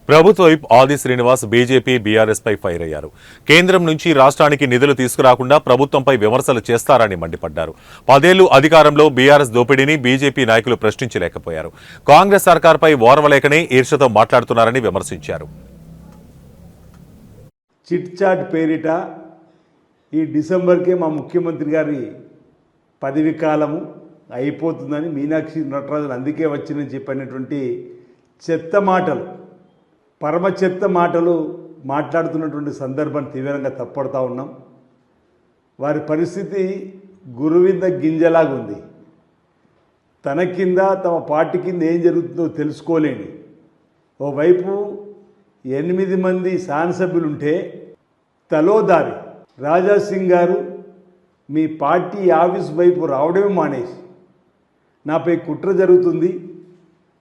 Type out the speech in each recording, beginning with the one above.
ప్రభుత్వ వైపు ఆది శ్రీనివాస్ బీజేపీ బీఆర్ఎస్ పై ఫైర్ అయ్యారు. కేంద్రం నుంచి రాష్ట్రానికి నిధులు తీసుకురాకుండా ప్రభుత్వంపై విమర్శలు చేస్తారని మండిపడ్డారు. 10 ఏళ్లు అధికారంలో బీఆర్ఎస్ దోపిడీని బీజేపీ నాయకులు ప్రశ్నించలేకపోయారు. కాంగ్రెస్ సర్కార్పై ఓర్వలేకనే ఈర్ష్యతో మాట్లాడుతున్నారని విమర్శించారు. చిట్ చాట్ పేరిట ఈ డిసెంబర్కే మా ముఖ్యమంత్రి గారి పదవి కాలము అయిపోతుందని మీనాక్షి నటరాజన్ అందుకే వచ్చిందని చెప్పినటువంటి చెత్త మాటలు, పరమ చెత్త మాటలు మాట్లాడుతున్నటువంటి సందర్భాన్ని తీవ్రంగా తప్పడుతూ ఉన్నాం. వారి పరిస్థితి గురువింద గింజలాగా ఉంది. తన కింద తమ పార్టీ కింద ఏం జరుగుతుందో తెలుసుకోలేని ఓవైపు 8 మంది శాసనసభ్యులుంటే తలోదారి రాజాసింగ్ గారు మీ పార్టీ ఆఫీస్ వైపు రావడమే మానేసి నాపై కుట్ర జరుగుతుంది,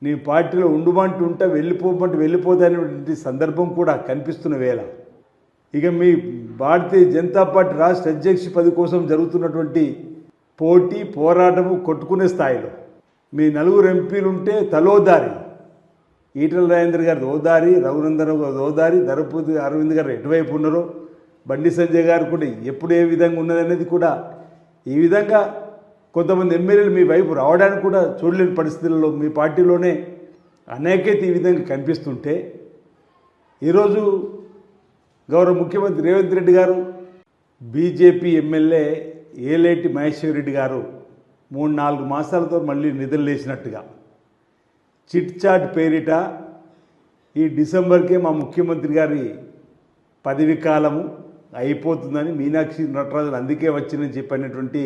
నీ పార్టీలో ఉండుమంటుంటే వెళ్ళిపోదనేటువంటి సందర్భం కూడా కనిపిస్తున్న వేళ ఇక మీ భారతీయ జనతా పార్టీ రాష్ట్ర అధ్యక్ష పదవి కోసం జరుగుతున్నటువంటి పోరాటము కొట్టుకునే స్థాయిలో మీ 4 ఎంపీలు ఉంటే తలోదారి, ఈటల రాజేందర్ గారి ఓదారి, రఘునందన్ ఓదారి, ధర్మపురి అరవింద్ గారు ఎటువైపు ఉన్నారో, బండి సంజయ్ గారు కూడా ఎప్పుడు ఏ విధంగా ఉన్నదనేది కూడా ఈ విధంగా కొంతమంది ఎమ్మెల్యేలు మీ వైపు రావడానికి కూడా చూడలేని పరిస్థితుల్లో మీ పార్టీలోనే అనేకైతే ఈ విధంగా కనిపిస్తుంటే ఈరోజు గౌరవ ముఖ్యమంత్రి రేవంత్ రెడ్డి గారు బీజేపీ ఎమ్మెల్యే ఏలేటి మహేశ్వర్ రెడ్డి గారు 3-4 మాసాలతో మళ్ళీ నిధులు లేచినట్టుగా చిట్ చాట్ పేరిట ఈ డిసెంబర్కే మా ముఖ్యమంత్రి గారి పదవి కాలము అయిపోతుందని మీనాక్షి నటరాజన్ అందుకే వచ్చిందని చెప్పినటువంటి